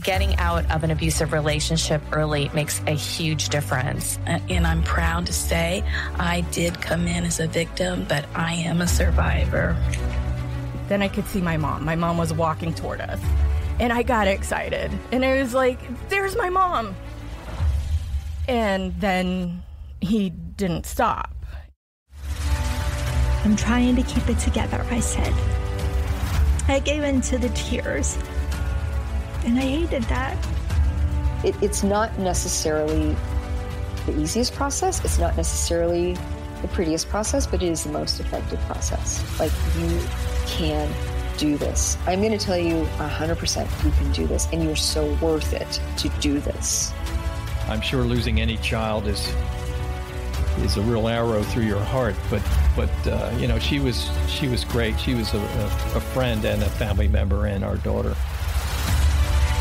getting out of an abusive relationship early makes a huge difference. And I'm proud to say I did come in as a victim, but I am a survivor. Then I could see my mom. My mom was walking toward us. And I got excited. And I was like, there's my mom. And then he didn't stop. I'm trying to keep it together, I said. I gave in to the tears. And I hated that. It's not necessarily the easiest process. It's not necessarily the prettiest process, but it is the most effective process. Like, you can do this. I'm going to tell you 100% you can do this, and you're so worth it to do this. I'm sure losing any child is a real arrow through your heart, but you know, she was great. She was a friend and a family member and our daughter.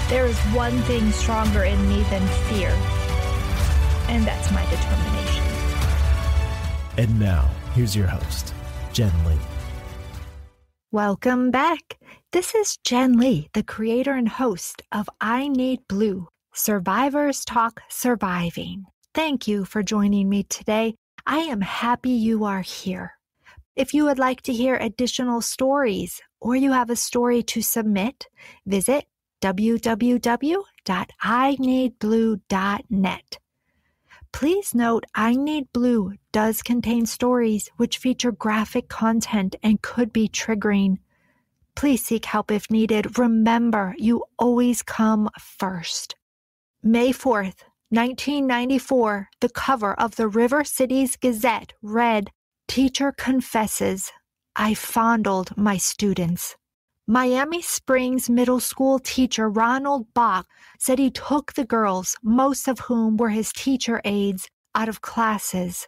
There is one thing stronger in me than fear, and that's my determination. And now, here's your host, Jen Lee. Welcome back. This is Jen Lee, the creator and host of I Need Blue, Survivors Talk Surviving. Thank you for joining me today. I am happy you are here. If you would like to hear additional stories or you have a story to submit, visit www.ineedblue.net. Please note, I Need Blue does contain stories which feature graphic content and could be triggering. Please seek help if needed. Remember, you always come first. May 4th, 1994, the cover of the River Cities Gazette read, "Teacher confesses, I fondled my students." Miami Springs Middle School teacher Ronald Bach said he took the girls, most of whom were his teacher aides, out of classes.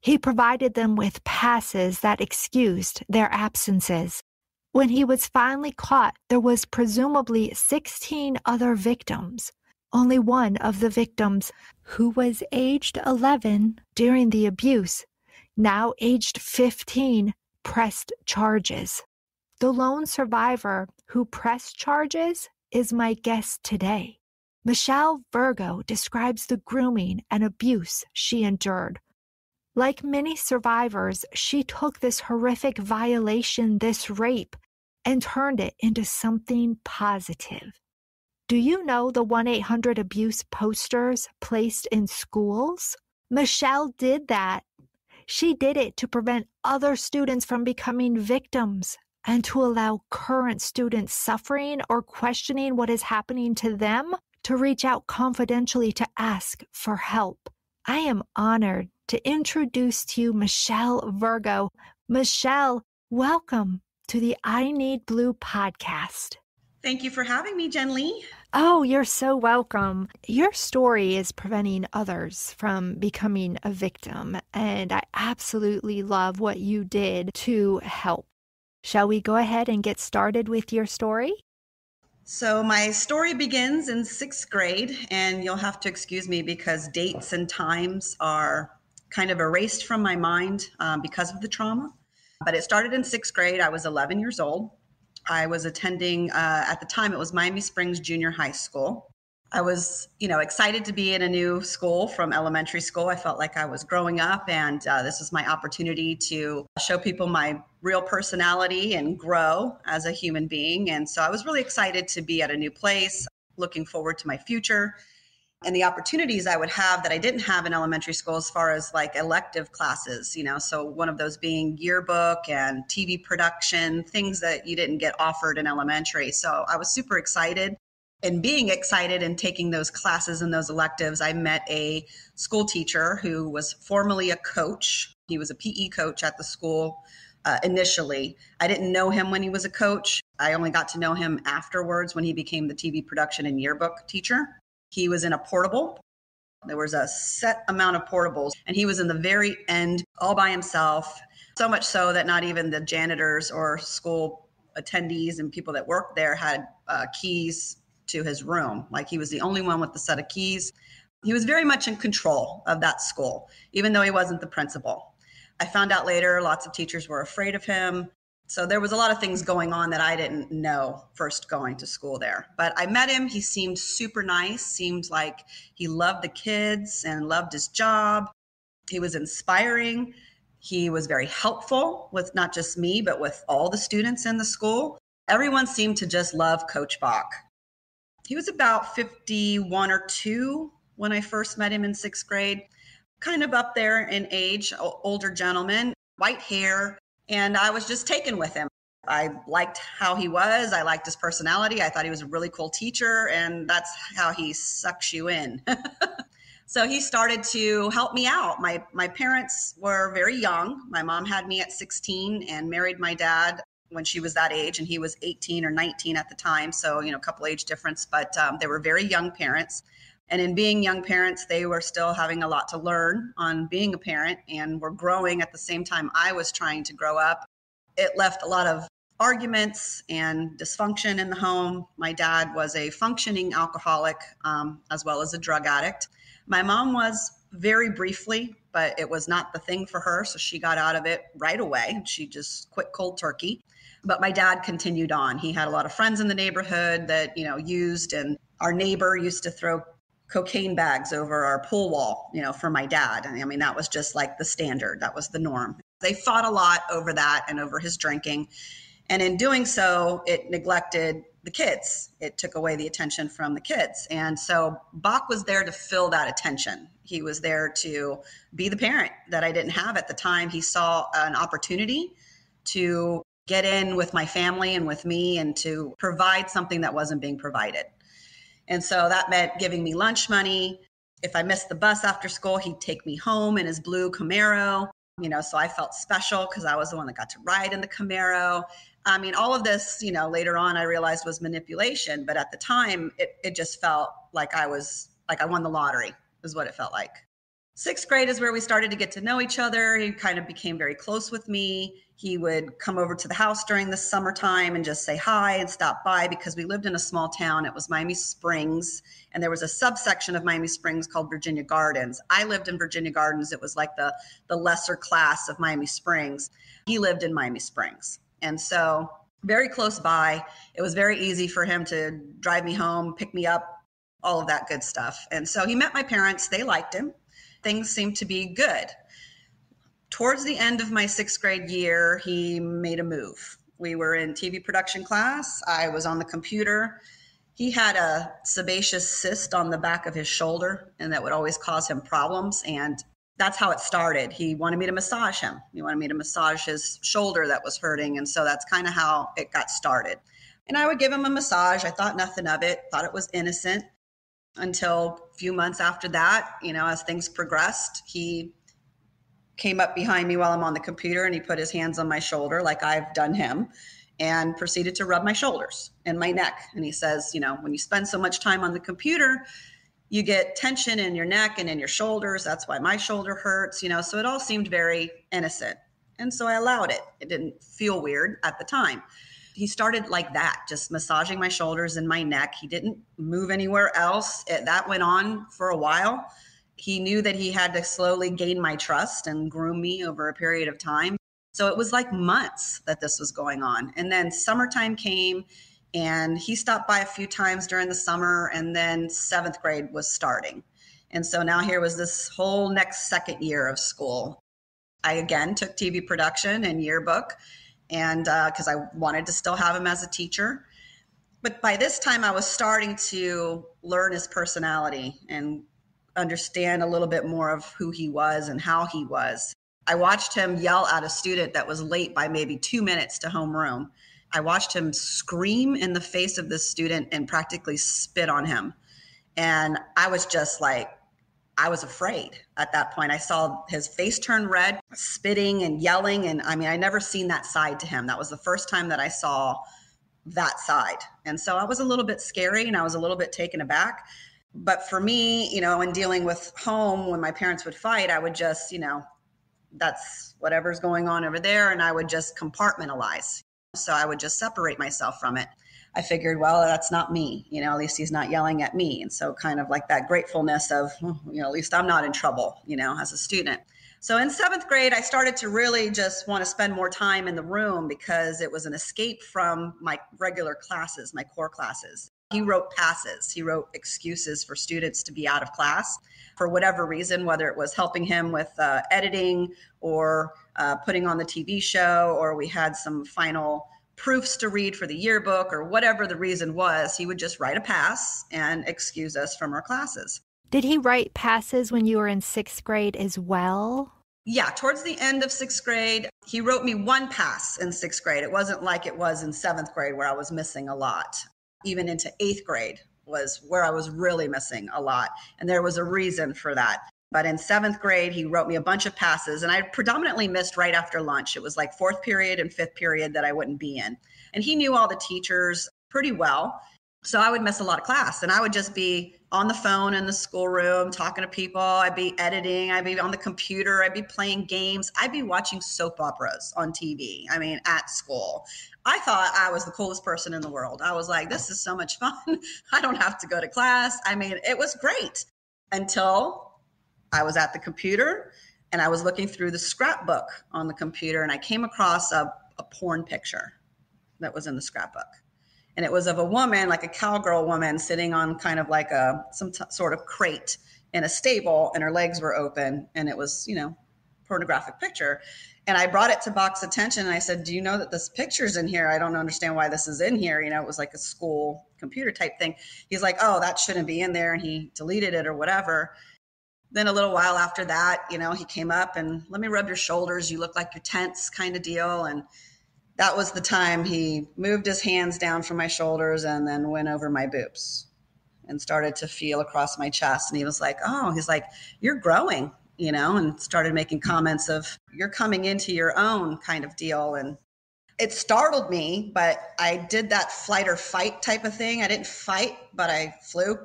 He provided them with passes that excused their absences. When he was finally caught, there was presumably 16 other victims. Only one of the victims, who was aged 11 during the abuse, now aged 15, pressed charges. The lone survivor who pressed charges is my guest today. Michele Vergho describes the grooming and abuse she endured. Like many survivors, she took this horrific violation, this rape, and turned it into something positive. Do you know the 1-800-ABUSE posters placed in schools? Michele did that. She did it to prevent other students from becoming victims and to allow current students suffering or questioning what is happening to them to reach out confidentially to ask for help. I am honored to introduce to you Michele Vergho. Michele, welcome to the I Need Blue podcast. Thank you for having me, Jen Lee. Oh, you're so welcome. Your story is preventing others from becoming a victim, and I absolutely love what you did to help. Shall we go ahead and get started with your story? So my story begins in 6th grade, and you'll have to excuse me because dates and times are kind of erased from my mind because of the trauma. But it started in 6th grade. I was 11 years old. I was attending, at the time, it was Miami Springs Junior High School. I was, excited to be in a new school from elementary school. I felt like I was growing up, and this was my opportunity to show people my real personality and grow as a human being. And so I was really excited to be at a new place, looking forward to my future and the opportunities I would have that I didn't have in elementary school as far as like elective classes, so one of those being yearbook and TV production, things that you didn't get offered in elementary. So I was super excited. And being excited and taking those classes and those electives, I met a school teacher who was formerly a coach. He was a PE coach at the school initially. I didn't know him when he was a coach. I only got to know him afterwards when he became the TV production and yearbook teacher. He was in a portable. There was a set amount of portables, and he was in the very end all by himself, so much so that not even the janitors or school attendees and people that worked there had keys to his room. Like, he was the only one with the set of keys. He was very much in control of that school, even though he wasn't the principal. I found out later lots of teachers were afraid of him. So there was a lot of things going on that I didn't know first going to school there. But I met him. He seemed super nice, seemed like he loved the kids and loved his job. He was inspiring. He was very helpful with not just me, but with all the students in the school. Everyone seemed to just love Coach Bach. He was about 51 or 2 when I first met him in 6th grade, kind of up there in age, older gentleman, white hair. And I was just taken with him. I liked how he was. I liked his personality. I thought he was a really cool teacher, and that's how he sucks you in. So he started to help me out. My parents were very young. My mom had me at 16 and married my dad when she was that age, and he was 18 or 19 at the time. So, a couple age difference, but they were very young parents. And in being young parents, they were still having a lot to learn on being a parent and were growing at the same time I was trying to grow up. It left a lot of arguments and dysfunction in the home. My dad was a functioning alcoholic, as well as a drug addict. My mom was very briefly, but it was not the thing for her. So she got out of it right away. She just quit cold turkey. But my dad continued on. He had a lot of friends in the neighborhood that, used, and our neighbor used to throw cocaine bags over our pool wall, for my dad. And I mean, that was just like the standard. That was the norm. They fought a lot over that and over his drinking. And in doing so, it neglected the kids. It took away the attention from the kids. And so Bach was there to fill that attention. He was there to be the parent that I didn't have at the time. He saw an opportunity to get in with my family and with me and to provide something that wasn't being provided. And so that meant giving me lunch money. If I missed the bus after school, he'd take me home in his blue Camaro, so I felt special because I was the one that got to ride in the Camaro. I mean, all of this, later on I realized was manipulation, but at the time it just felt like I won the lottery is what it felt like. 6th grade is where we started to get to know each other. He kind of became very close with me. He would come over to the house during the summertime and just say hi and stop by because we lived in a small town. It was Miami Springs, and there was a subsection of Miami Springs called Virginia Gardens. I lived in Virginia Gardens. It was like the lesser class of Miami Springs. He lived in Miami Springs. And so very close by, it was very easy for him to drive me home, pick me up, all of that good stuff. And so he met my parents. They liked him. Things seemed to be good. Towards the end of my 6th grade year, he made a move. We were in TV production class. I was on the computer. He had a sebaceous cyst on the back of his shoulder, and that would always cause him problems. And that's how it started. He wanted me to massage him. He wanted me to massage his shoulder that was hurting. And so that's kind of how it got started. And I would give him a massage. I thought nothing of it, thought it was innocent. Until a few months after that, as things progressed, he came up behind me while I'm on the computer and he put his hands on my shoulder like I've done him and proceeded to rub my shoulders and my neck. And he says, when you spend so much time on the computer, you get tension in your neck and in your shoulders. That's why my shoulder hurts, so it all seemed very innocent. And so I allowed it. It didn't feel weird at the time. He started like that, just massaging my shoulders and my neck. He didn't move anywhere else. That went on for a while. He knew that he had to slowly gain my trust and groom me over a period of time. So it was like months that this was going on. And then summertime came and he stopped by a few times during the summer, and then 7th grade was starting. And so now here was this whole next second year of school. I again took TV production and yearbook, and because I wanted to still have him as a teacher. But by this time I was starting to learn his personality and understand a little bit more of who he was and how he was. I watched him yell at a student that was late by maybe 2 minutes to homeroom. I watched him scream in the face of this student and practically spit on him. And I was just like, I was afraid at that point. I saw his face turn red, spitting and yelling. And I mean, I never seen that side to him. That was the first time that I saw that side. And so I was a little bit scary and I was a little bit taken aback. But for me, in dealing with home, when my parents would fight, I would just, that's whatever's going on over there. And I would just compartmentalize. So I would just separate myself from it. I figured, well, that's not me. At least he's not yelling at me. And so kind of like that gratefulness of, at least I'm not in trouble, as a student. So in 7th grade, I started to really just want to spend more time in the room because it was an escape from my regular classes, my core classes. He wrote passes. He wrote excuses for students to be out of class for whatever reason, whether it was helping him with editing or putting on the TV show, or we had some final proofs to read for the yearbook, or whatever the reason was. He would just write a pass and excuse us from our classes. Did he write passes when you were in 6th grade as well? Yeah, towards the end of 6th grade, he wrote me one pass in 6th grade. It wasn't like it was in 7th grade where I was missing a lot. Even into 8th grade was where I was really missing a lot. And there was a reason for that. But in 7th grade, he wrote me a bunch of passes, and I predominantly missed right after lunch. It was like 4th period and 5th period that I wouldn't be in. And he knew all the teachers pretty well. So I would miss a lot of class, and I would just be on the phone in the schoolroom talking to people. I'd be editing. I'd be on the computer. I'd be playing games. I'd be watching soap operas on TV. I mean, at school. I thought I was the coolest person in the world. I was like, this is so much fun. I don't have to go to class. I mean, it was great until I was at the computer and I was looking through the scrapbook on the computer, and I came across a porn picture that was in the scrapbook. And it was of a woman, like a cowgirl woman, sitting on kind of like some sort of crate in a stable, and her legs were open. And it was, pornographic picture. And I brought it to Bach's attention, and I said, do you know that this picture's in here? I don't understand why this is in here. It was like a school computer type thing. He's like, oh, that shouldn't be in there. And he deleted it or whatever. Then a little while after that, he came up and, let me rub your shoulders. You look like you're tense, kind of deal. And that was the time he moved his hands down from my shoulders and then went over my boobs and started to feel across my chest. And he was like, oh, you're growing, and started making comments of, you're coming into your own kind of deal. And it startled me, but I did that flight or fight type of thing. I didn't fight, but I flew.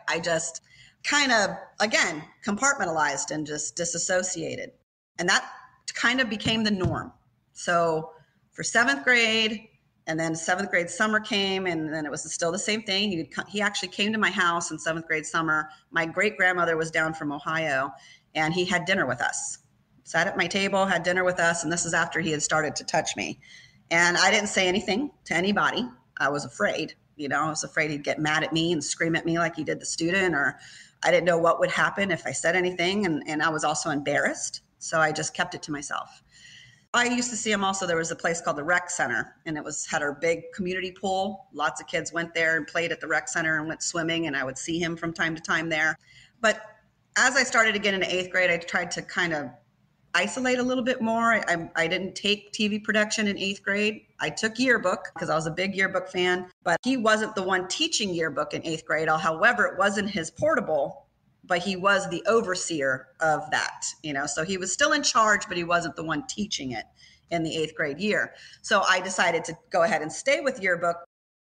I just kind of, again, compartmentalized and just disassociated. And that kind of became the norm. So for 7th grade, and then 7th grade summer came, and then it was still the same thing. He actually came to my house in 7th grade summer. My great-grandmother was down from Ohio, and he had dinner with us. Sat at my table, had dinner with us, and this is after he had started to touch me. And I didn't say anything to anybody. I was afraid. I was afraid he'd get mad at me and scream at me like he did the student, or I didn't know what would happen if I said anything, and I was also embarrassed, so I just kept it to myself. I used to see him also. There was a place called the Rec Center, and it had a big community pool. Lots of kids went there and played at the Rec Center and went swimming, and I would see him from time to time there. But as I started to get into 8th grade, I tried to kind of isolate a little bit more. I didn't take TV production in 8th grade. I took yearbook because I was a big yearbook fan, but he wasn't the one teaching yearbook in 8th grade. However, it wasn't his portable, but he was the overseer of that, so he was still in charge, but he wasn't the one teaching it in the 8th grade year. So I decided to go ahead and stay with yearbook.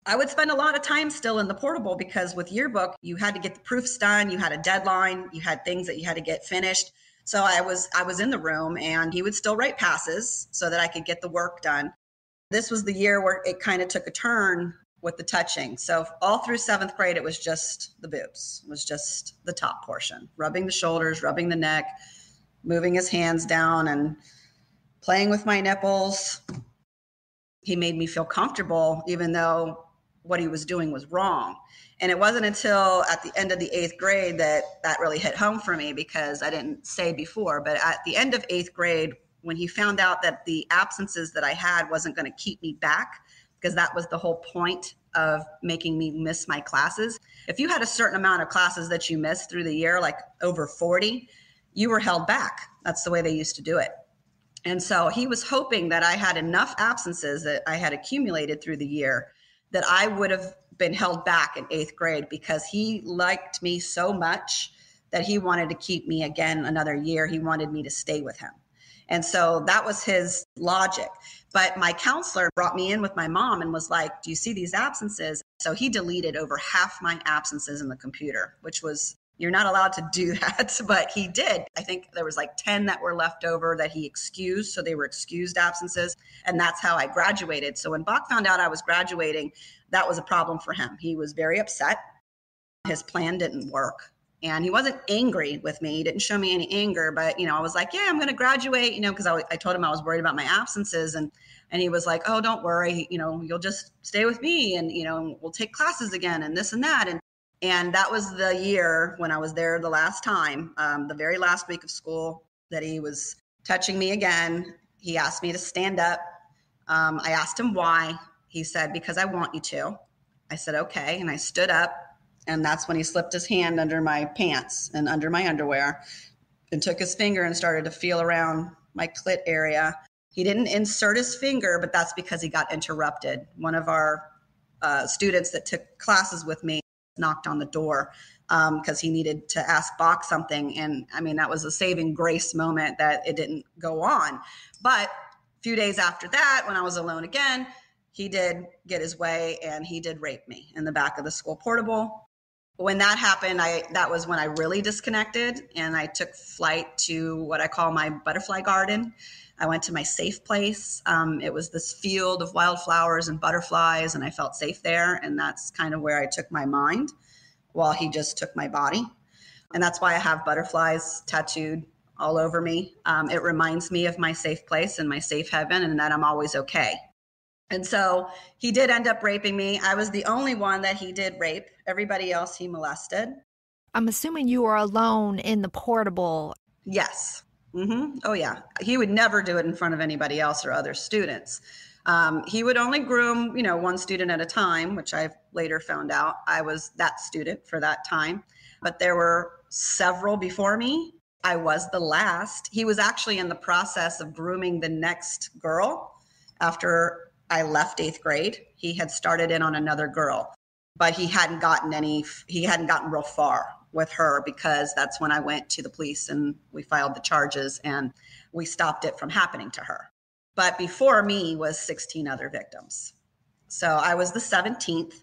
I would spend a lot of time still in the portable because with yearbook, you had to get the proofs done. You had a deadline. You had things that you had to get finished. So I was in the room, and he would still write passes so that I could get the work done. This was the year where it kind of took a turn with the touching. So all through 7th grade, it was just the boobs. It was just the top portion, rubbing the shoulders, rubbing the neck, moving his hands down and playing with my nipples. He made me feel comfortable, even though what he was doing was wrong. And it wasn't until at the end of the 8th grade that really hit home for me, because I didn't say before, but at the end of 8th grade, when he found out that the absences that I had wasn't going to keep me back, because that was the whole point of making me miss my classes. If you had a certain amount of classes that you missed through the year, like over 40, you were held back. That's the way they used to do it. And so he was hoping that I had enough absences that I had accumulated through the year that I would have been held back in 8th grade, because he liked me so much that he wanted to keep me again another year. He wanted me to stay with him. And so that was his logic. But my counselor brought me in with my mom and was like, do you see these absences? So he deleted over half my absences in the computer, which was, you're not allowed to do that, but he did. I think there was like 10 that were left over that he excused. So they were excused absences. And that's how I graduated. So when Bach found out I was graduating, that was a problem for him. He was very upset. His plan didn't work. And he wasn't angry with me. He didn't show me any anger, but, I was like, yeah, I'm going to graduate, because I told him I was worried about my absences. And he was like, oh, don't worry, you'll just stay with me and, we'll take classes again and this and that. And that was the year when I was there the last time, the very last week of school, that he was touching me again. He asked me to stand up. I asked him why. He said, because I want you to. I said, okay. And I stood up. And that's when he slipped his hand under my pants and under my underwear and took his finger and started to feel around my clit area. He didn't insert his finger, but that's because he got interrupted. One of our students that took classes with me knocked on the door because he needed to ask Bach something. And that was a saving grace moment that it didn't go on. But a few days after that, when I was alone again, he did get his way and he did rape me in the back of the school portable. When that happened, that was when I really disconnected, and I took flight to what I call my butterfly garden. I went to my safe place. It was this field of wildflowers and butterflies, and I felt safe there. And that's kind of where I took my mind while he just took my body. And that's why I have butterflies tattooed all over me. It reminds me of my safe place and my safe heaven, and that I'm always okay. And so he did end up raping me. I was the only one that he did rape. Everybody else he molested. I'm assuming you were alone in the portable. Yes. Mm-hmm. Oh, yeah. He would never do it in front of anybody else or other students. He would only groom, one student at a time, which I've later found out I was that student for that time. But there were several before me. I was the last. He was actually in the process of grooming the next girl after I left 8th grade. He had started in on another girl, but he hadn't gotten real far with her, because that's when I went to the police and we filed the charges and we stopped it from happening to her. But before me was 16 other victims. So I was the 17th,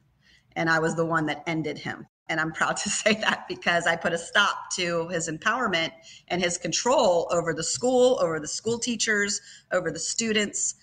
and I was the one that ended him. And I'm proud to say that, because I put a stop to his empowerment and his control over the school teachers, over the students.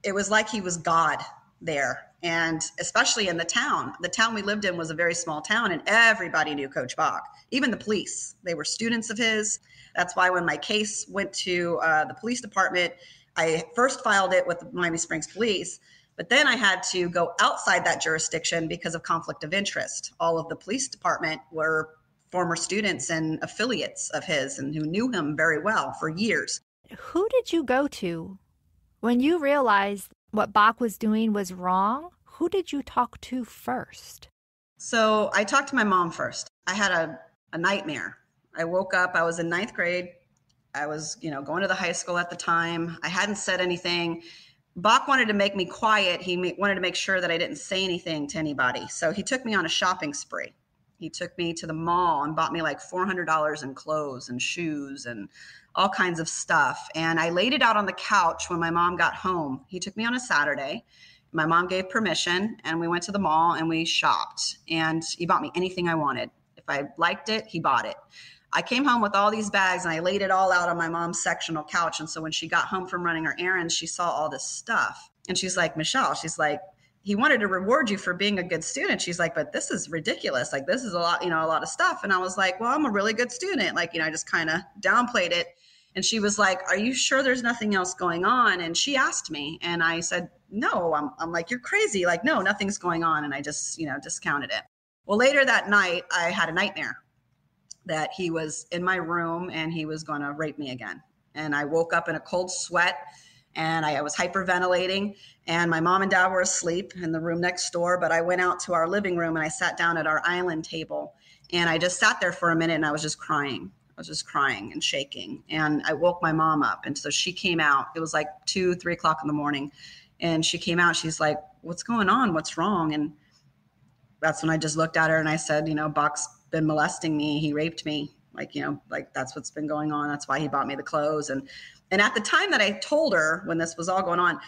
It was like he was God there. And especially in the town we lived in was a very small town, and everybody knew Coach Bach, even the police. They were students of his. That's why when my case went to the police department, I first filed it with the Miami Springs Police, but then I had to go outside that jurisdiction because of conflict of interest. All of the police department were former students and affiliates of his and who knew him very well for years. Who did you go to? When you realized what Bach was doing was wrong, who did you talk to first? So I talked to my mom first. I had a nightmare. I woke up, I was in 9th grade. I was, going to the high school at the time. I hadn't said anything. Bach wanted to make me quiet. He wanted to make sure that I didn't say anything to anybody. So he took me on a shopping spree. He took me to the mall and bought me like $400 in clothes and shoes and all kinds of stuff. And I laid it out on the couch when my mom got home. He took me on a Saturday. My mom gave permission, and we went to the mall and we shopped. And he bought me anything I wanted. If I liked it, he bought it. I came home with all these bags and I laid it all out on my mom's sectional couch. And so when she got home from running her errands, she saw all this stuff. And she's like, Michele, she's like, he wanted to reward you for being a good student. She's like, but this is ridiculous. Like, this is a lot of stuff. And I was like, well, I'm a really good student. I just kind of downplayed it. And she was like, are you sure there's nothing else going on? And she asked me, and I said, no, I'm like, you're crazy. Like, no, nothing's going on. And I just, discounted it. Well, later that night, I had a nightmare that he was in my room and he was going to rape me again. And I woke up in a cold sweat and I was hyperventilating, and my mom and dad were asleep in the room next door. But I went out to our living room and I sat down at our island table, and I just sat there for a minute and I was just crying. I was just crying and shaking, and I woke my mom up. And so she came out. It was like 2-3 o'clock in the morning, and she came out. She's like, what's going on? What's wrong? And that's when I just looked at her and I said, Bach's been molesting me. He raped me. Like that's what's been going on. That's why he bought me the clothes. And at the time that I told her, when this was all going on,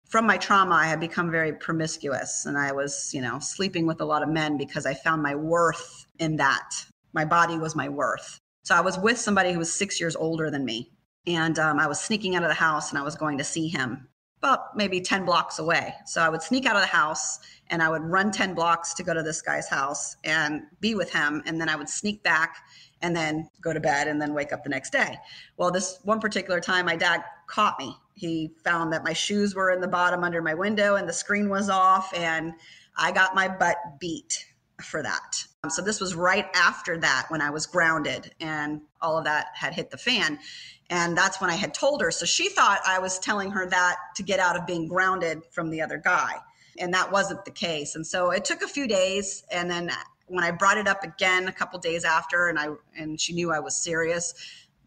from my trauma, I had become very promiscuous, and I was, sleeping with a lot of men because I found my worth in that. My body was my worth. So I was with somebody who was 6 years older than me, and I was sneaking out of the house and I was going to see him. about maybe 10 blocks away. So I would sneak out of the house and I would run 10 blocks to go to this guy's house and be with him. And then I would sneak back and then go to bed and then wake up the next day. Well, this one particular time, my dad caught me. He found that my shoes were in the bottom under my window and the screen was off, and I got my butt beat for that. So this was right after that, when I was grounded and all of that had hit the fan. And that's when I had told her. So she thought I was telling her that to get out of being grounded from the other guy. And that wasn't the case. And so it took a few days. And then when I brought it up again a couple days after, and she knew I was serious,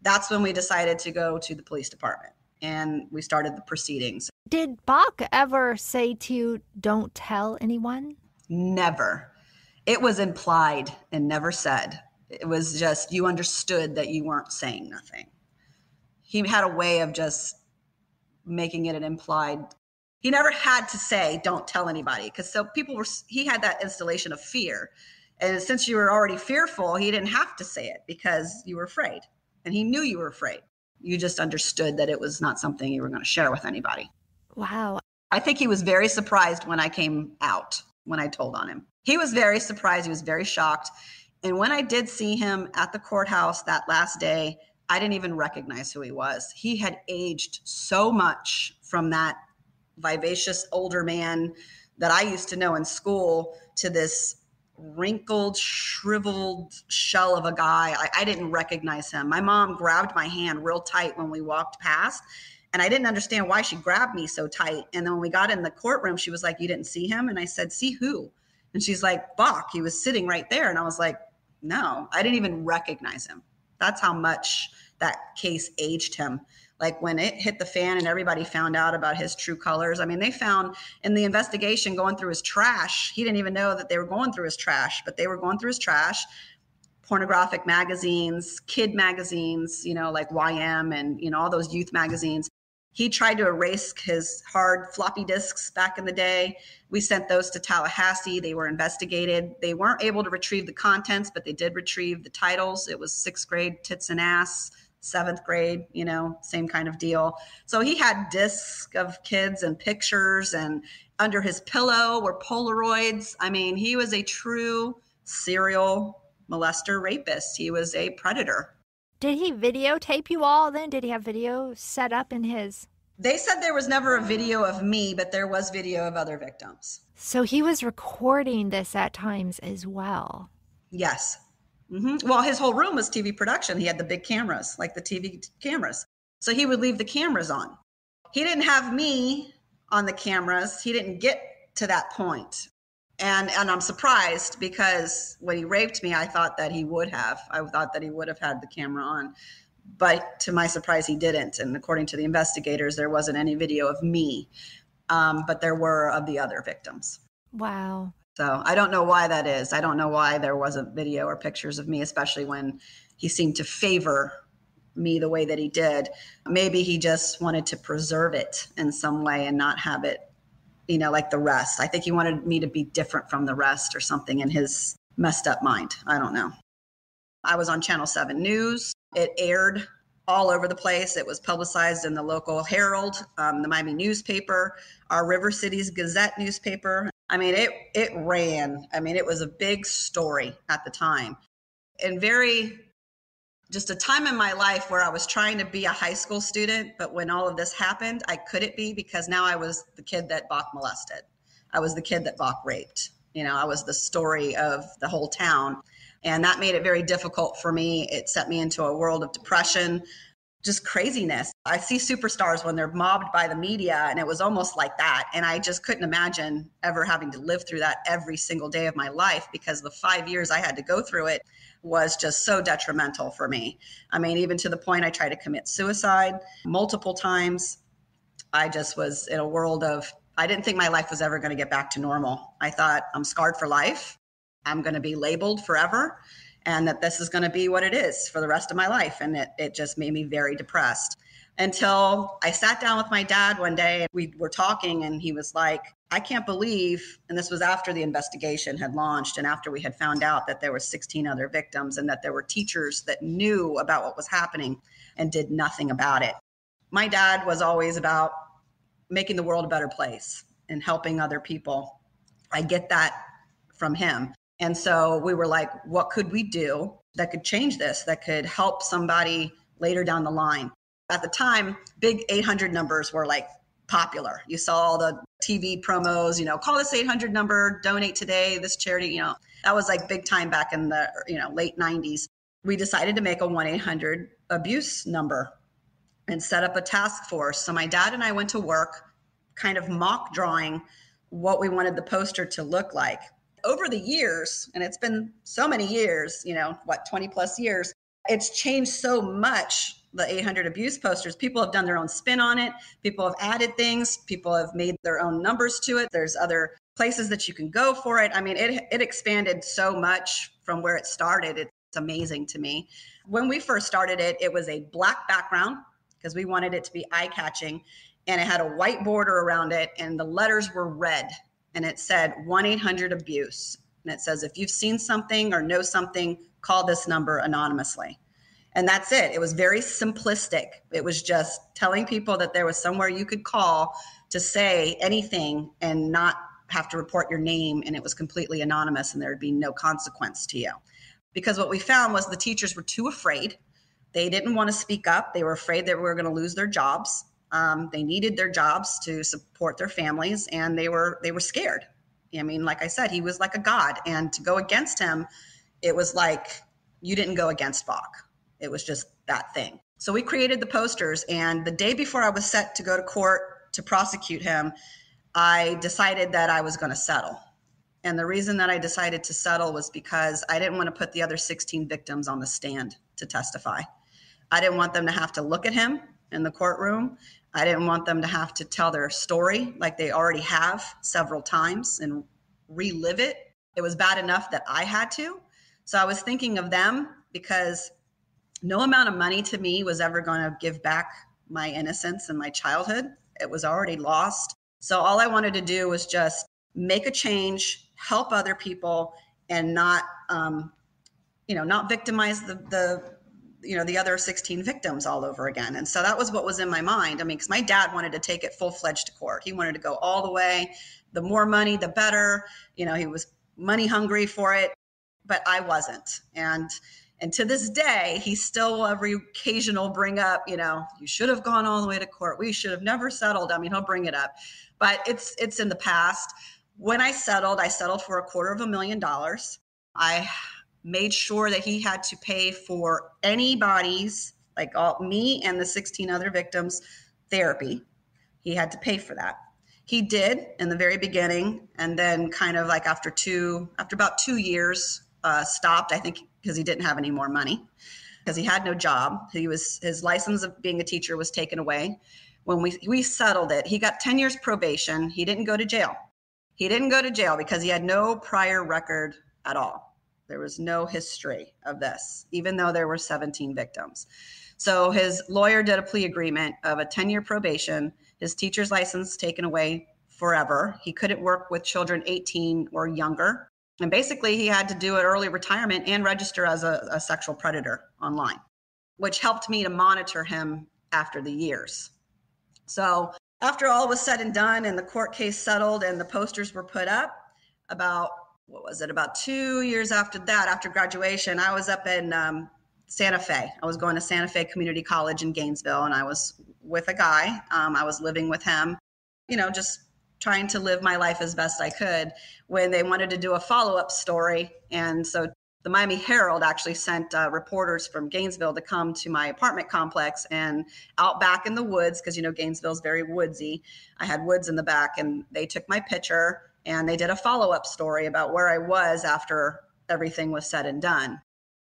that's when we decided to go to the police department and we started the proceedings. Did Bach ever say to you, don't tell anyone? Never. It was implied and never said. It was just, you understood that you weren't saying nothing. He had a way of just making it an implied. He never had to say, don't tell anybody, because so he had that installation of fear. And since you were already fearful, he didn't have to say it because you were afraid. And he knew you were afraid. You just understood that it was not something you were going to share with anybody. Wow. I think he was very surprised when I came out, when I told on him. He was very surprised. He was very shocked. And when I did see him at the courthouse that last day, I didn't even recognize who he was. He had aged so much from that vivacious older man that I used to know in school to this wrinkled, shriveled shell of a guy. I didn't recognize him. My mom grabbed my hand real tight when we walked past, and I didn't understand why she grabbed me so tight. And then when we got in the courtroom, she was like, you didn't see him? And I said, see who? And she's like, Bach. He was sitting right there. And I was like, no, I didn't even recognize him. That's how much that case aged him. Like when it hit the fan and everybody found out about his true colors. I mean, they found in the investigation going through his trash. He didn't even know that they were going through his trash, but they were going through his trash. Pornographic magazines, kid magazines, like YM and, all those youth magazines. He tried to erase his hard floppy disks back in the day. We sent those to Tallahassee. They were investigated. They weren't able to retrieve the contents, but they did retrieve the titles. It was 6th grade tits and ass, 7th grade, same kind of deal. So he had discs of kids and pictures, and under his pillow were Polaroids. I mean, he was a true serial molester rapist. He was a predator. Did he videotape you all then? Did he have video set up in his? They said there was never a video of me, but there was video of other victims. So he was recording this at times as well. Yes. Mm-hmm. Well, his whole room was TV production. He had the big cameras, like the TV cameras. So he would leave the cameras on. He didn't have me on the cameras. He didn't get to that point. And I'm surprised because when he raped me, I thought that he would have. I thought that he would have had the camera on. But to my surprise, he didn't. And according to the investigators, there wasn't any video of me, but there were of the other victims. Wow. So I don't know why that is. I don't know why there wasn't video or pictures of me, especially when he seemed to favor me the way that he did. Maybe he just wanted to preserve it in some way and not have it, like the rest. I think he wanted me to be different from the rest or something in his messed up mind. I don't know. I was on Channel 7 News. It aired all over the place. It was publicized in the local Herald, the Miami newspaper, our River Cities Gazette newspaper. I mean, it ran. I mean, it was a big story at the time. And just a time in my life where I was trying to be a high school student, but when all of this happened, I couldn't be because now I was the kid that Bach molested. I was the kid that Bach raped. I was the story of the whole town. And that made it very difficult for me. It set me into a world of depression, just craziness. I see superstars when they're mobbed by the media, and it was almost like that. And I just couldn't imagine ever having to live through that every single day of my life, because the 5 years I had to go through it was just so detrimental for me. I mean, even to the point I tried to commit suicide multiple times. I just was in a world of, I didn't think my life was ever going to get back to normal. I thought, I'm scarred for life. I'm going to be labeled forever, and that this is going to be what it is for the rest of my life. And it just made me very depressed until I sat down with my dad one day and we were talking, and he was like, I can't believe, and this was after the investigation had launched and after we had found out that there were 16 other victims and that there were teachers that knew about what was happening and did nothing about it. My dad was always about making the world a better place and helping other people. I get that from him. And so we were like, what could we do that could change this, that could help somebody later down the line? At the time, big 800 numbers were like popular. You saw all the TV promos, call this 800 number, donate today, this charity, that was like big time back in the, late 90s. We decided to make a 1-800 abuse number and set up a task force. So my dad and I went to work kind of mock drawing what we wanted the poster to look like. Over the years, and it's been so many years, 20 plus years, it's changed so much, the 800 abuse posters. People have done their own spin on it. People have added things. People have made their own numbers to it. There's other places that you can go for it. I mean, it expanded so much from where it started. It's amazing to me. When we first started it, it was a black background because we wanted it to be eye-catching, and it had a white border around it, and the letters were red, and it said 1-800-ABUSE. And it says, if you've seen something or know something, call this number anonymously. And that's it. It was very simplistic. It was just telling people that there was somewhere you could call to say anything and not have to report your name, and it was completely anonymous and there would be no consequence to you. Because what we found was the teachers were too afraid. They didn't want to speak up. They were afraid that we were going to lose their jobs. They needed their jobs to support their families, and they were scared. I mean, like I said, he was like a god, and to go against him, it was like you didn't go against Bach. It was just that thing. So we created the posters, and the day before I was set to go to court to prosecute him, I decided that I was going to settle. And the reason that I decided to settle was because I didn't want to put the other 16 victims on the stand to testify. I didn't want them to have to look at him in the courtroom. I didn't want them to have to tell their story like they already have several times and relive it. It was bad enough that I had to. So I was thinking of them because no amount of money to me was ever going to give back my innocence and my childhood. It was already lost. So all I wanted to do was just make a change, help other people, and not victimize the other 16 victims all over again. And so that was what was in my mind. I mean, because my dad wanted to take it full-fledged to court. He wanted to go all the way. The more money, the better. He was money hungry for it, but I wasn't. And to this day, he still will every occasional bring up, you should have gone all the way to court. We should have never settled. I mean, he'll bring it up, but it's in the past. When I settled for $250,000. I made sure that he had to pay for anybody's, me and the 16 other victims, therapy. He had to pay for that. He did in the very beginning, and then kind of like after about 2 years, stopped, I think, because he didn't have any more money, because he had no job. His license of being a teacher was taken away. When we settled it, he got 10 years probation. He didn't go to jail. He didn't go to jail because he had no prior record at all. There was no history of this, even though there were 17 victims. So his lawyer did a plea agreement of a 10-year probation, his teacher's license taken away forever. He couldn't work with children 18 or younger. And basically, he had to do an early retirement and register as a sexual predator online, which helped me to monitor him after the years. So after all was said and done and the court case settled and the posters were put up, about 2 years after that, after graduation, I was up in Santa Fe. I was going to Santa Fe Community College in Gainesville, and I was with a guy. I was living with him, just trying to live my life as best I could, when they wanted to do a follow-up story. And so the Miami Herald actually sent reporters from Gainesville to come to my apartment complex, and out back in the woods, because, Gainesville's very woodsy. I had woods in the back, and they took my picture and they did a follow-up story about where I was after everything was said and done.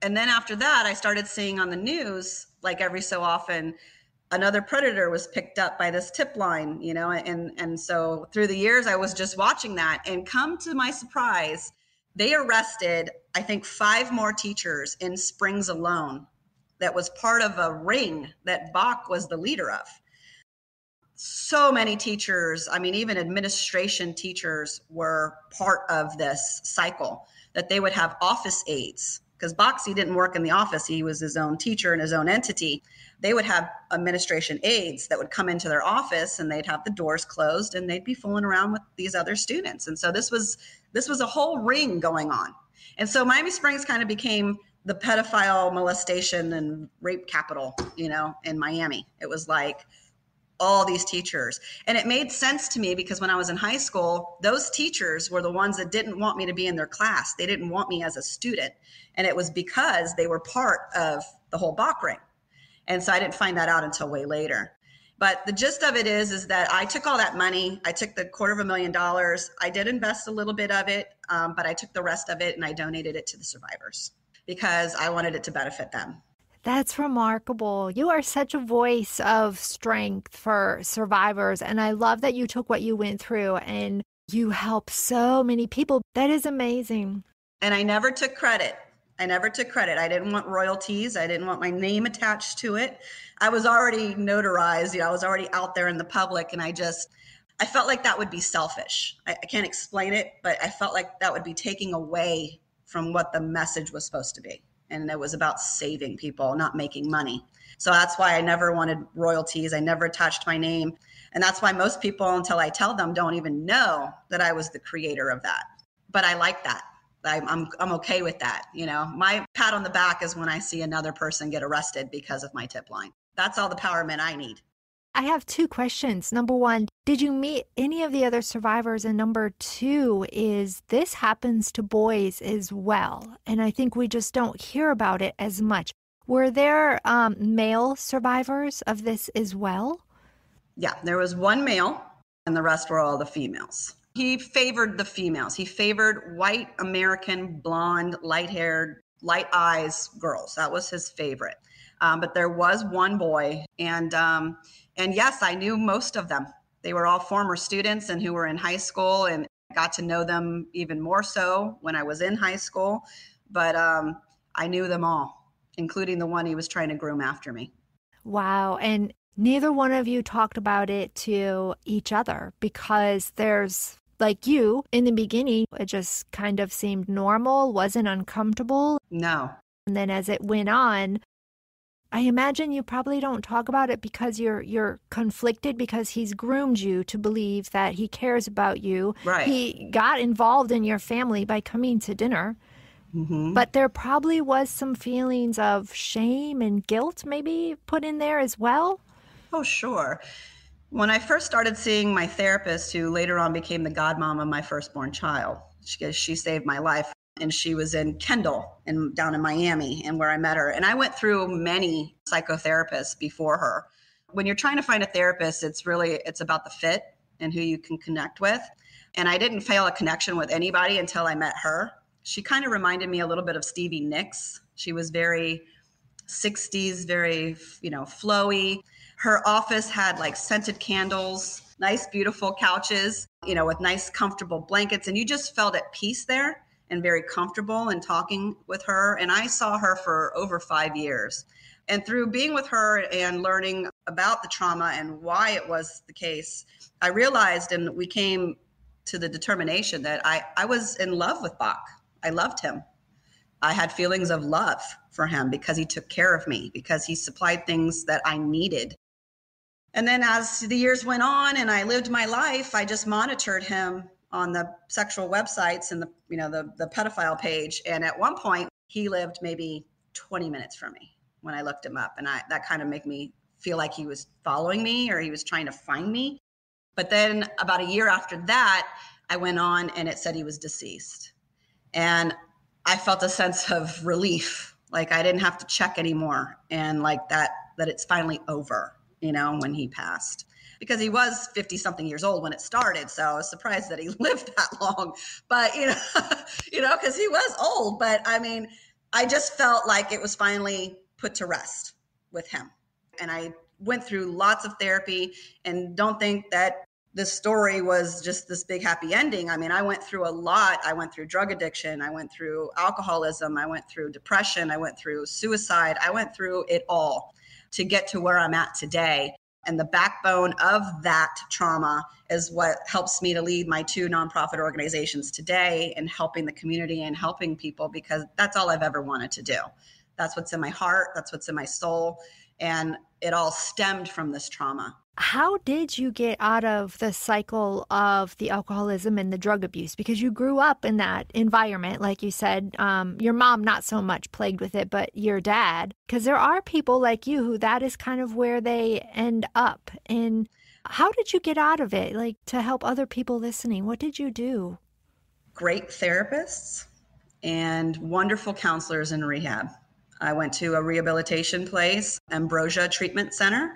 And then after that, I started seeing on the news, like every so often, another predator was picked up by this tip line, and so through the years, I was just watching that, and come to my surprise, they arrested, I think, 5 more teachers in Springs alone that was part of a ring that Bach was the leader of. So many teachers, even administration teachers, were part of this cycle, that they would have office aides because Boxy didn't work in the office. He was his own teacher and his own entity. They would have administration aides that would come into their office, and they'd have the doors closed, and they'd be fooling around with these other students. And so this was a whole ring going on. And so Miami Springs kind of became the pedophile molestation and rape capital, in Miami. It was like all these teachers. And it made sense to me because when I was in high school, those teachers were the ones that didn't want me to be in their class. They didn't want me as a student. And it was because they were part of the whole Bach ring. And so I didn't find that out until way later. But the gist of it is that I took all that money. I took the $250,000. I did invest a little bit of it, but I took the rest of it and I donated it to the survivors because I wanted it to benefit them. That's remarkable. You are such a voice of strength for survivors. And I love that you took what you went through and you help so many people. That is amazing. And I never took credit. I didn't want royalties. I didn't want my name attached to it. I was already notarized. I was already out there in the public. And I felt like that would be selfish. I can't explain it, but I felt like that would be taking away from what the message was supposed to be. And it was about saving people, not making money. So that's why I never wanted royalties. I never attached my name. And that's why most people, until I tell them, don't even know that I was the creator of that. But I like that. I'm okay with that. My pat on the back is when I see another person get arrested because of my tip line. That's all the empowerment I need. I have two questions. Number one, did you meet any of the other survivors? And number two is this happens to boys as well. And I think we just don't hear about it as much. Were there male survivors of this as well? Yeah, there was one male and the rest were all the females. He favored the females. He favored white, American, blonde, light-haired, light eyes girls. That was his favorite. But there was one boy. And yes, I knew most of them. They were all former students and who were in high school, and I got to know them even more so when I was in high school. But I knew them all, including the one he was trying to groom after me. Wow. And neither one of you talked about it to each other because there's, like you, in the beginning, it just kind of seemed normal, wasn't uncomfortable. No. And then as it went on, I imagine you probably don't talk about it because you're conflicted because he's groomed you to believe that he cares about you. Right. He got involved in your family by coming to dinner. Mm-hmm. But there probably was some feelings of shame and guilt maybe put in there as well. Oh, sure. When I first started seeing my therapist, who later on became the godmom of my firstborn child, she saved my life. And she was in Kendall and down in Miami and where I met her. And I went through many psychotherapists before her. When you're trying to find a therapist, it's about the fit and who you can connect with. And I didn't fail a connection with anybody until I met her. She kind of reminded me a little bit of Stevie Nicks. She was very 60s, very, flowy. Her office had like scented candles, nice, beautiful couches, with nice, comfortable blankets. And you just felt at peace there and very comfortable in talking with her. And I saw her for over 5 years. And through being with her and learning about the trauma and why it was the case, I realized, and we came to the determination that I was in love with Bach. I loved him. I had feelings of love for him because he took care of me, because he supplied things that I needed. And then as the years went on and I lived my life, I just monitored him on the sexual websites and the pedophile page. And at one point he lived maybe 20 minutes from me when I looked him up. And that kind of made me feel like he was following me or he was trying to find me. But then about a year after that, I went on and it said he was deceased. And I felt a sense of relief. Like I didn't have to check anymore. And like that it's finally over, when he passed. Because he was 50-something years old when it started. So I was surprised that he lived that long. But, because he was old. But, I just felt like it was finally put to rest with him. And I went through lots of therapy and don't think that this story was just this big happy ending. I went through a lot. I went through drug addiction. I went through alcoholism. I went through depression. I went through suicide. I went through it all to get to where I'm at today. And the backbone of that trauma is what helps me to lead my 2 nonprofit organizations today and helping the community and helping people, because that's all I've ever wanted to do. That's what's in my heart. That's what's in my soul. And it all stemmed from this trauma. How did you get out of the cycle of the alcoholism and the drug abuse? Because you grew up in that environment, like you said, your mom not so much plagued with it, but your dad. Because there are people like you who that is kind of where they end up. And how did you get out of it? Like, to help other people listening, what did you do? Great therapists and wonderful counselors in rehab. I went to a rehabilitation place, Ambrosia Treatment Center.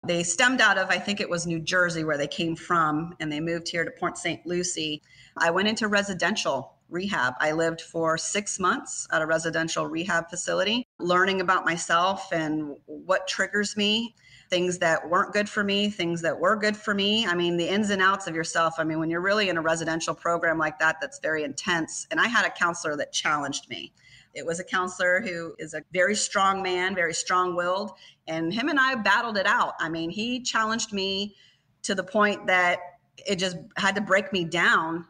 They stemmed out of, I think it was New Jersey where they came from, and they moved here to Port St. Lucie. I went into residential rehab. I lived for 6 months at a residential rehab facility, learning about myself and what triggers me, things that weren't good for me, things that were good for me. I mean, the ins and outs of yourself. I mean, when you're really in a residential program like that, that's very intense. And I had a counselor that challenged me. It was a counselor who is a very strong man, very strong-willed, and him and I battled it out. I mean, he challenged me to the point that it just had to break me down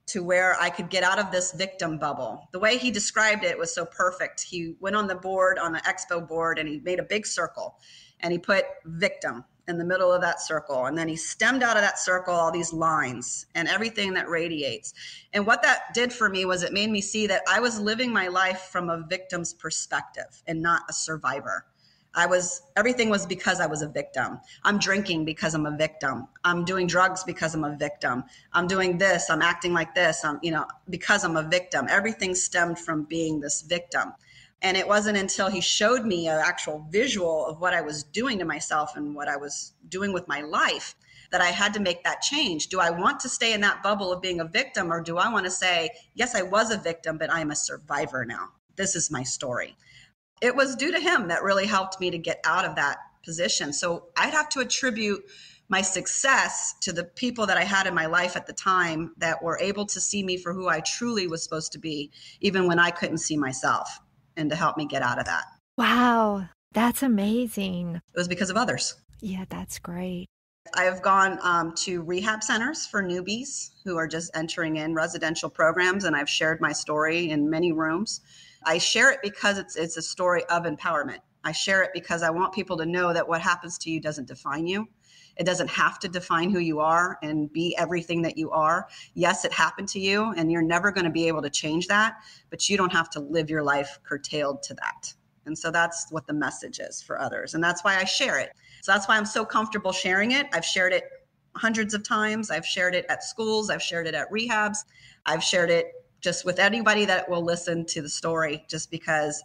to where I could get out of this victim bubble. The way he described it was so perfect. He went on the board, on the expo board, and he made a big circle, and he put victim in the middle of that circle. And then he stemmed out of that circle all these lines and everything that radiates. And what that did for me was it made me see that I was living my life from a victim's perspective and not a survivor. Everything was because I was a victim. I'm drinking because I'm a victim. I'm doing drugs because I'm a victim. I'm doing this. I'm acting like this. Because I'm a victim. Everything stemmed from being this victim. And it wasn't until he showed me an actual visual of what I was doing to myself and what I was doing with my life that I had to make that change. Do I want to stay in that bubble of being a victim, or do I want to say, yes, I was a victim, but I'm a survivor now. This is my story. It was due to him that really helped me to get out of that position. So I'd have to attribute my success to the people that I had in my life at the time that were able to see me for who I truly was supposed to be, even when I couldn't see myself, and to help me get out of that. Wow, that's amazing. It was because of others. Yeah, that's great. I've gone to rehab centers for newbies who are just entering in residential programs, and I've shared my story in many rooms. I share it because it's a story of empowerment. I share it because I want people to know that what happens to you doesn't define you. It doesn't have to define who you are and be everything that you are. Yes, it happened to you, and you're never going to be able to change that, but you don't have to live your life curtailed to that. And so that's what the message is for others. And that's why I share it. So that's why I'm so comfortable sharing it. I've shared it hundreds of times. I've shared it at schools. I've shared it at rehabs. I've shared it just with anybody that will listen to the story, just because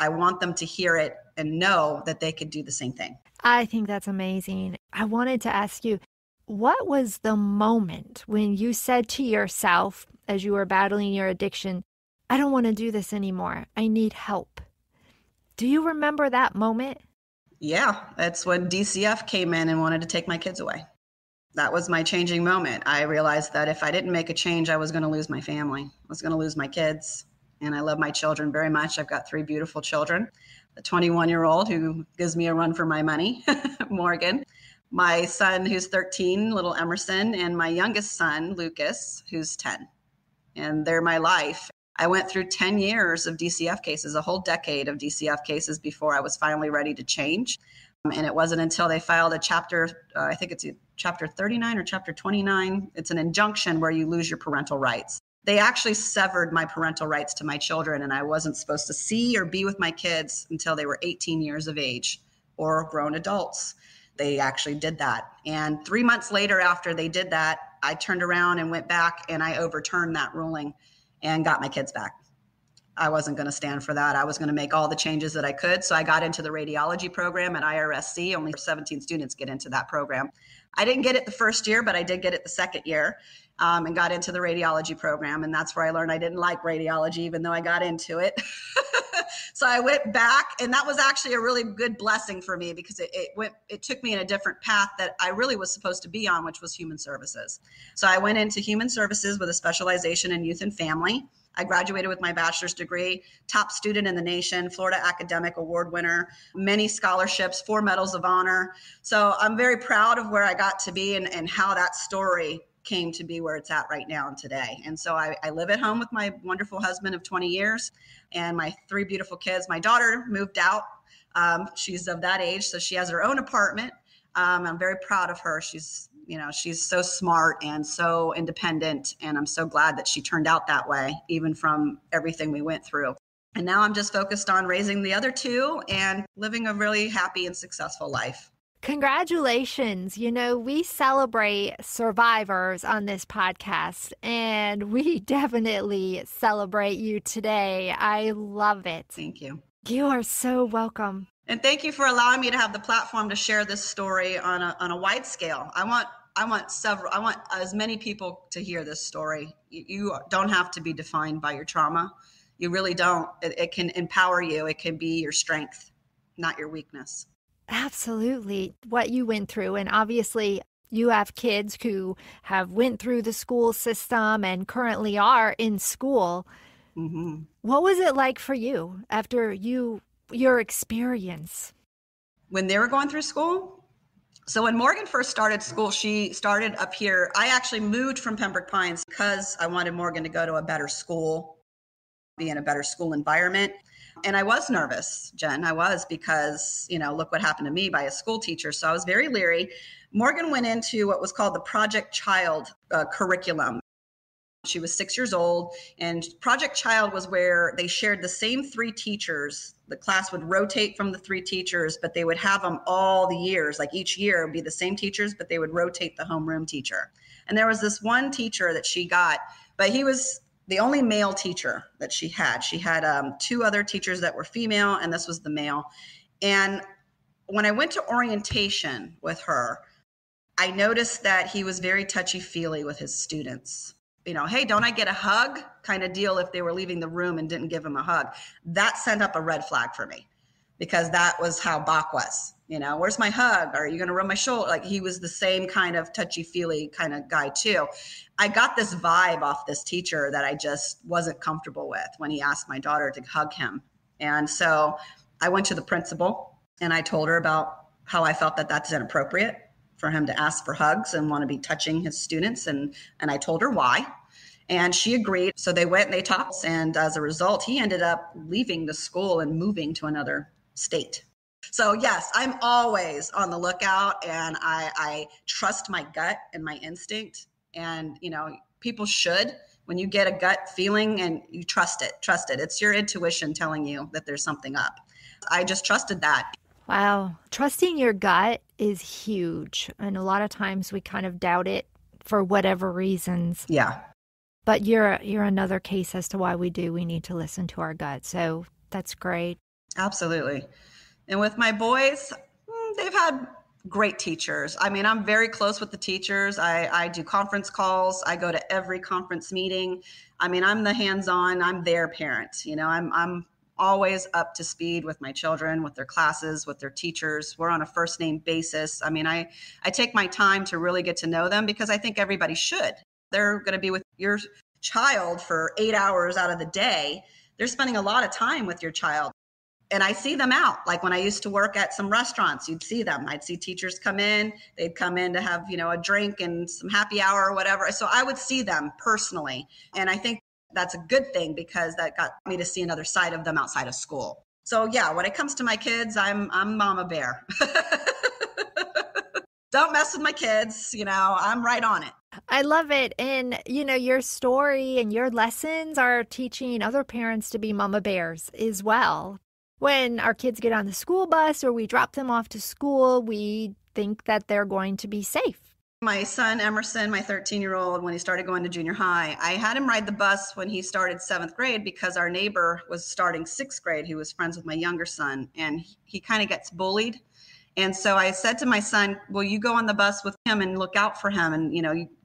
I want them to hear it and know that they could do the same thing. I think that's amazing. I wanted to ask you, what was the moment when you said to yourself, as you were battling your addiction, I don't want to do this anymore. I need help. Do you remember that moment? Yeah, that's when DCF came in and wanted to take my kids away. That was my changing moment. I realized that if I didn't make a change, I was going to lose my family. I was going to lose my kids. And I love my children very much. I've got 3 beautiful children. A 21-year-old who gives me a run for my money, Morgan. My son, who's 13, little Emerson, and my youngest son, Lucas, who's 10. And they're my life. I went through 10 years of DCF cases, a whole decade of DCF cases before I was finally ready to change. And it wasn't until they filed a chapter, I think it's chapter 39 or chapter 29. It's an injunction where you lose your parental rights. They actually severed my parental rights to my children, and I wasn't supposed to see or be with my kids until they were 18 years of age or grown adults. They actually did that. And 3 months later, after they did that, I turned around and went back and I overturned that ruling and got my kids back. I wasn't going to stand for that. I was going to make all the changes that I could. So I got into the radiology program at IRSC. Only 17 students get into that program. I didn't get it the first year, but I did get it the second year, and got into the radiology program. And that's where I learned I didn't like radiology, even though I got into it. So I went back, and that was actually a really good blessing for me, because it took me in a different path that I really was supposed to be on, which was human services. So I went into human services with a specialization in youth and family. I graduated with my bachelor's degree, top student in the nation, Florida Academic Award winner, many scholarships, 4 medals of honor. So I'm very proud of where I got to be and how that story came to be where it's at right now and today. And so I live at home with my wonderful husband of 20 years and my 3 beautiful kids. My daughter moved out. She's of that age, so she has her own apartment. I'm very proud of her. She's so smart and so independent, and I'm so glad that she turned out that way, even from everything we went through. And now I'm just focused on raising the other 2 and living a really happy and successful life. Congratulations. We celebrate survivors on this podcast, and we definitely celebrate you today. I love it. Thank you. You are so welcome. And thank you for allowing me to have the platform to share this story on a wide scale. I want as many people to hear this story. You don't have to be defined by your trauma. You really don't. It can empower you. It can be your strength, not your weakness. Absolutely. What you went through. And obviously you have kids who have went through the school system and currently are in school. Mm-hmm. What was it like for you after your experience? When they were going through school? So when Morgan first started school, she started up here. I actually moved from Pembroke Pines because I wanted Morgan to go to a better school, be in a better school environment. And I was nervous, Jen. I was, because, look what happened to me by a school teacher. So I was very leery. Morgan went into what was called the Project Child curriculum. She was 6 years old, and Project Child was where they shared the same 3 teachers. The class would rotate from the 3 teachers, but they would have them all the years. Like each year would be the same teachers, but they would rotate the homeroom teacher. And there was this one teacher that she got, but he was the only male teacher that she had. She had 2 other teachers that were female, and this was the male. And when I went to orientation with her, I noticed that he was very touchy-feely with his students. Hey, don't I get a hug kind of deal if they were leaving the room and didn't give him a hug. That sent up a red flag for me, because that was how Bach was. Where's my hug? Are you going to rub my shoulder? Like, he was the same kind of touchy-feely kind of guy too. I got this vibe off this teacher that I just wasn't comfortable with when he asked my daughter to hug him. And so I went to the principal and I told her about how I felt that that's inappropriate for him to ask for hugs and want to be touching his students. And I told her why. And she agreed. So they went and they talked. And as a result, he ended up leaving the school and moving to another state. So yes, I'm always on the lookout, and I trust my gut and my instinct. And, people should, when you get a gut feeling and you trust it. It's your intuition telling you that there's something up. I just trusted that. Wow. Trusting your gut is huge. And a lot of times we kind of doubt it for whatever reasons. Yeah. But you're another case as to why we need to listen to our gut. So that's great. Absolutely. And with my boys, they've had great teachers. I mean, I'm very close with the teachers. I do conference calls. I go to every conference meeting. I mean, I'm the hands-on, I'm their parent. I'm always up to speed with my children, with their classes, with their teachers. We're on a first name basis. I mean, I take my time to really get to know them, because I think everybody should. They're going to be with your child for 8 hours out of the day. They're spending a lot of time with your child. And I see them out. Like when I used to work at some restaurants, you'd see them. I'd see teachers come in. They'd come in to have, a drink and some happy hour or whatever. So I would see them personally. And I think that's a good thing, because that got me to see another side of them outside of school. So yeah, when it comes to my kids, I'm Mama Bear. Don't mess with my kids. I'm right on it. I love it. And, your story and your lessons are teaching other parents to be Mama Bears as well. When our kids get on the school bus or we drop them off to school, we think that they're going to be safe. My son, Emerson, my 13-year-old, when he started going to junior high, I had him ride the bus when he started 7th grade, because our neighbor was starting 6th grade, who was friends with my younger son, and he kind of gets bullied. And so I said to my son, well, you go on the bus with him and look out for him. And,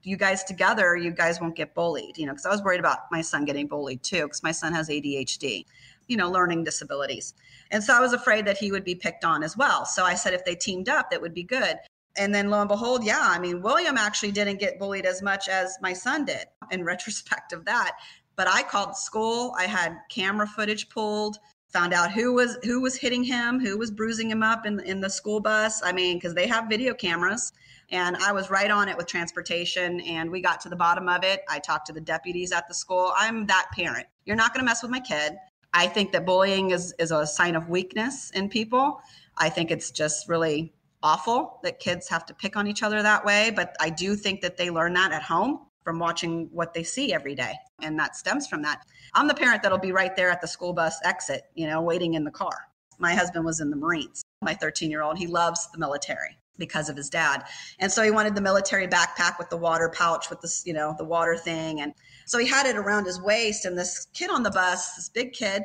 you guys together, you guys won't get bullied, because I was worried about my son getting bullied too, because my son has ADHD, learning disabilities. And so I was afraid that he would be picked on as well. So I said, if they teamed up, that would be good. And then lo and behold, William actually didn't get bullied as much as my son did in retrospect of that. But I called the school. I had camera footage pulled, found out who was hitting him, who was bruising him up in the school bus. I mean, because they have video cameras. And I was right on it with transportation, and we got to the bottom of it. I talked to the deputies at the school. I'm that parent. You're not going to mess with my kid. I think that bullying is a sign of weakness in people. I think it's just really awful that kids have to pick on each other that way. But I do think that they learn that at home from watching what they see every day. And that stems from that. I'm the parent that'll be right there at the school bus exit, waiting in the car. My husband was in the Marines. My 13-year-old, he loves the military because of his dad. And so he wanted the military backpack with the water pouch with the water thing. And so he had it around his waist, and this kid on the bus, this big kid,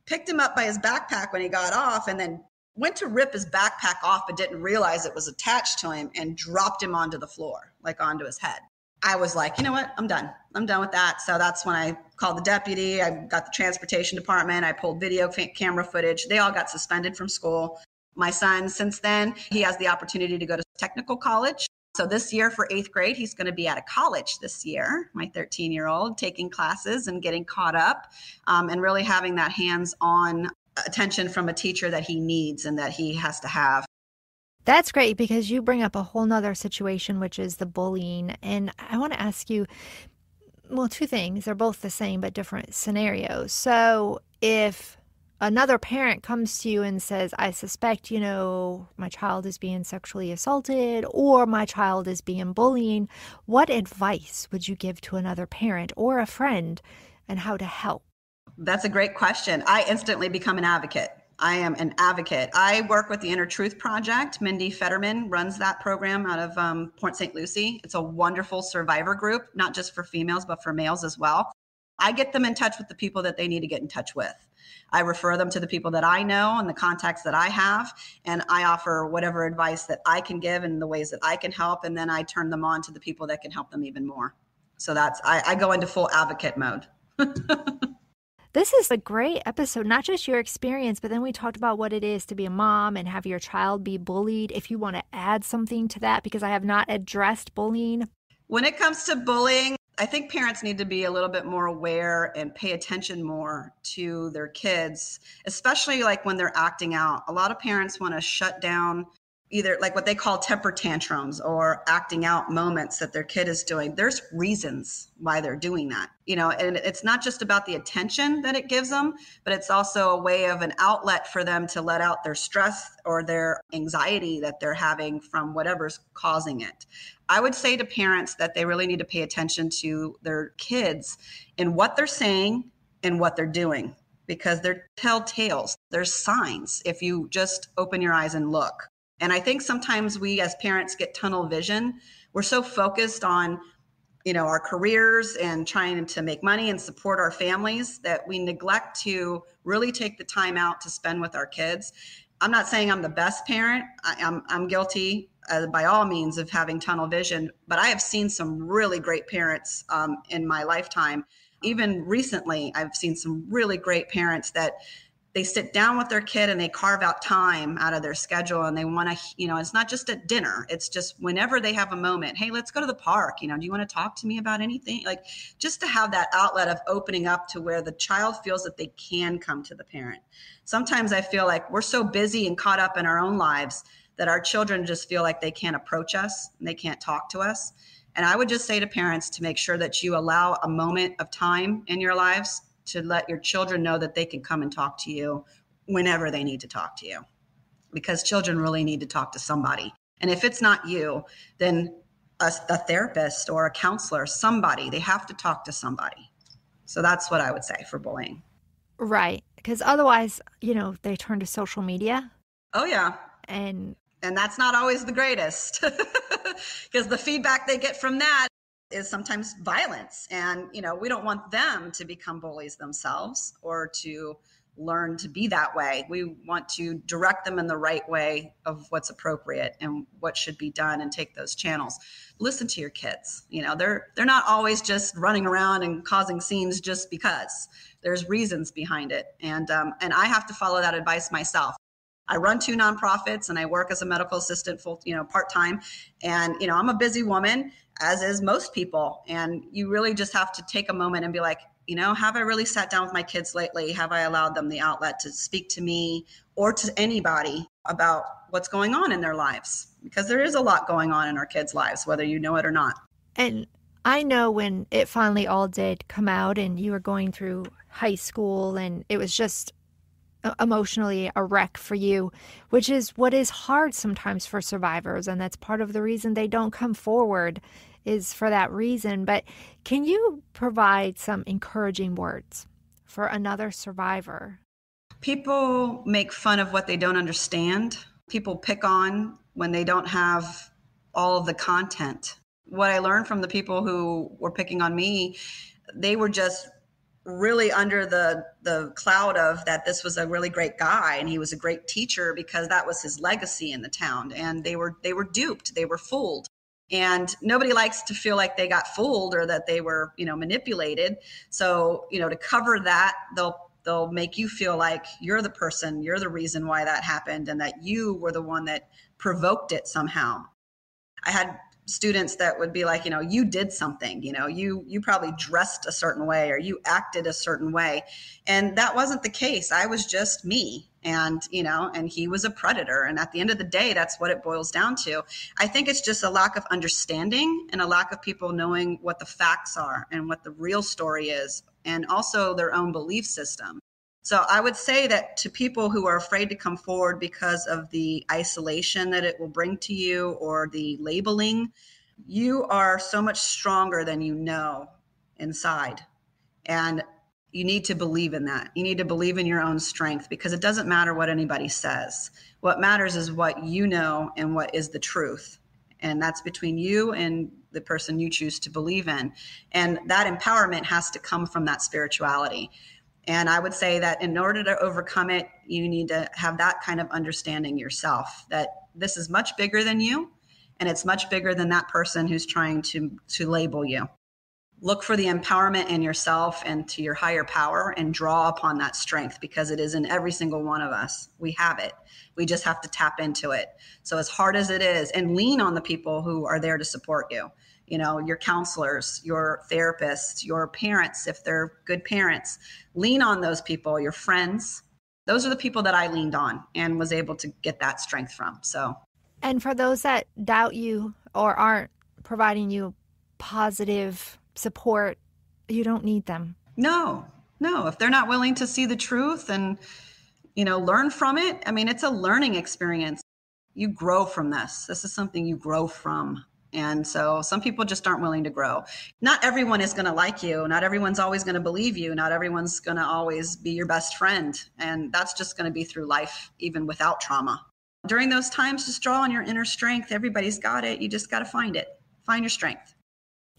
picked him up by his backpack when he got off and then went to rip his backpack off, but didn't realize it was attached to him and dropped him onto the floor, like onto his head. I was like, you know what? I'm done. I'm done with that. So that's when I called the deputy. I got the transportation department. I pulled video camera footage. They all got suspended from school. My son, since then, he has the opportunity to go to technical college. So this year for 8th grade, he's going to be at a college this year, my 13-year-old, taking classes and getting caught up and really having that hands-on attention from a teacher that he needs and that he has to have. That's great, because you bring up a whole nother situation, which is the bullying. And I want to ask you, well, two things. They're both the same, but different scenarios. So if another parent comes to you and says, I suspect, my child is being sexually assaulted or my child is being bullied, what advice would you give to another parent or a friend and how to help? That's a great question. I instantly become an advocate. I am an advocate. I work with the Inner Truth Project. Mindy Fetterman runs that program out of Port St. Lucie. It's a wonderful survivor group, not just for females, but for males as well. I get them in touch with the people that they need to get in touch with. I refer them to the people that I know and the contacts that I have, and I offer whatever advice that I can give and the ways that I can help, and then I turn them on to the people that can help them even more. So I go into full advocate mode. This is a great episode, not just your experience, but then we talked about what it is to be a mom and have your child be bullied. If you want to add something to that, because I have not addressed bullying. When it comes to bullying, I think parents need to be a little bit more aware and pay attention more to their kids, especially like when they're acting out. A lot of parents want to shut down either like what they call temper tantrums or acting out moments that their kid is doing. There's reasons why they're doing that, and it's not just about the attention that it gives them, but it's also a way of an outlet for them to let out their stress or their anxiety that they're having from whatever's causing it. I would say to parents that they really need to pay attention to their kids and what they're saying and what they're doing, because they're telltales. There's signs if you just open your eyes and look. And I think sometimes we as parents get tunnel vision. We're so focused on, our careers and trying to make money and support our families that we neglect to really take the time out to spend with our kids. I'm not saying I'm the best parent. I'm guilty by all means of having tunnel vision, but I have seen some really great parents in my lifetime. Even recently, I've seen some really great parents that they sit down with their kid and they carve out time out of their schedule, and they want to, it's not just at dinner. It's just whenever they have a moment. Hey, let's go to the park. Do you want to talk to me about anything? Like just to have that outlet of opening up to where the child feels that they can come to the parent. Sometimes I feel like we're so busy and caught up in our own lives that our children just feel like they can't approach us and they can't talk to us. And I would just say to parents to make sure that you allow a moment of time in your lives to let your children know that they can come and talk to you whenever they need to talk to you, because children really need to talk to somebody. And if it's not you, then a therapist or a counselor, somebody, they have to talk to somebody. So that's what I would say for bullying. Right. Because otherwise, they turn to social media. Oh, yeah. And that's not always the greatest, because the feedback they get from that is sometimes violence. And, we don't want them to become bullies themselves or to learn to be that way. We want to direct them in the right way of what's appropriate and what should be done and take those channels. Listen to your kids. They're not always just running around and causing scenes just because. There's reasons behind it. And I have to follow that advice myself. I run 2 nonprofits and I work as a medical assistant part-time. And, I'm a busy woman, as is most people. And you really just have to take a moment and be like, Have I really sat down with my kids lately? Have I allowed them the outlet to speak to me or to anybody about what's going on in their lives? Because there is a lot going on in our kids' lives, whether you know it or not. And I know when it finally all did come out and you were going through high school and it was just emotionally a wreck for you, which is what is hard sometimes for survivors. And that's part of the reason they don't come forward is for that reason. But can you provide some encouraging words for another survivor? People make fun of what they don't understand. People pick on when they don't have all of the content. What I learned from the people who were picking on me, they were just really under the cloud of that this was a really great guy and he was a great teacher because that was his legacy in the town. And they were duped, they were fooled. And nobody likes to feel like they got fooled or that they were, manipulated. So, to cover that, they'll make you feel like you're the person, you're the reason why that happened and that you were the one that provoked it somehow. I had students that would be like, you did something, you probably dressed a certain way or you acted a certain way. And that wasn't the case. I was just me. And, and he was a predator. And at the end of the day, that's what it boils down to. I think it's just a lack of understanding and a lack of people knowing what the facts are and what the real story is, and also their own belief system. So I would say that to people who are afraid to come forward because of the isolation that it will bring to you or the labeling, you are so much stronger than you know inside. And you need to believe in that. You need to believe in your own strength because it doesn't matter what anybody says. What matters is what you know and what is the truth. And that's between you and the person you choose to believe in. And that empowerment has to come from that spirituality. And I would say that in order to overcome it, you need to have that kind of understanding yourself, that this is much bigger than you, and it's much bigger than that person who's trying to label you. Look for the empowerment in yourself and to your higher power and draw upon that strength because it is in every single one of us. We have it. We just have to tap into it. So as hard as it is, and lean on the people who are there to support you. Your counselors, your therapists, your parents, if they're good parents, lean on those people, your friends. Those are the people that I leaned on and was able to get that strength from. So, and for those that doubt you or aren't providing you positive support, you don't need them. No. If they're not willing to see the truth and, learn from it, it's a learning experience. You grow from this. This is something you grow from. And so some people just aren't willing to grow. Not everyone is going to like you. Not everyone's always going to believe you. Not everyone's going to always be your best friend. And that's just going to be through life, even without trauma. During those times, just draw on your inner strength. Everybody's got it. You just got to find it. Find your strength.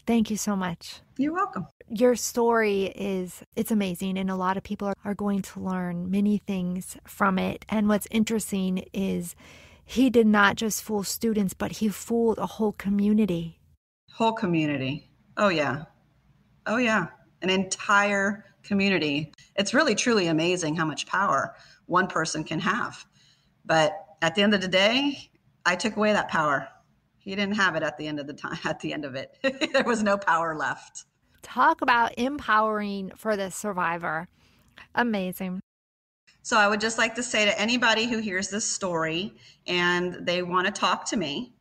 Thank you so much. You're welcome. Your story it's amazing. And a lot of people are going to learn many things from it. And what's interesting is he did not just fool students, but he fooled a whole community. Whole community. Oh, yeah. An entire community. It's really, truly amazing how much power one person can have. But at the end of the day, I took away that power. He didn't have it at the end of it. There was no power left. Talk about empowering for the survivor. Amazing. So I would just like to say to anybody who hears this story and they want to talk to me,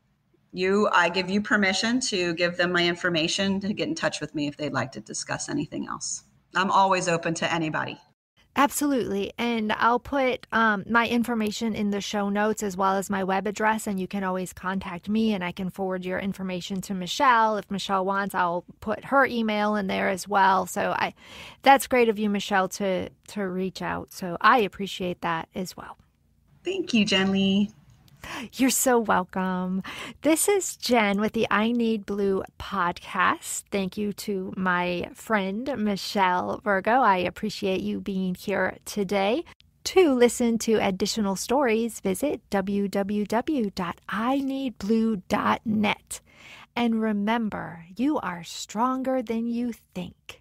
I give you permission to give them my information to get in touch with me if they'd like to discuss anything else. I'm always open to anybody. Absolutely. And I'll put my information in the show notes as well as my web address, and you can always contact me and I can forward your information to Michele. If Michele wants, I'll put her email in there as well. So that's great of you, Michele, to reach out. So I appreciate that as well. Thank you, Jen Lee. You're so welcome. This is Jen with the I Need Blue podcast. Thank you to my friend, Michele Vergho. I appreciate you being here today. To listen to additional stories, visit www.ineedblue.net. And remember, you are stronger than you think.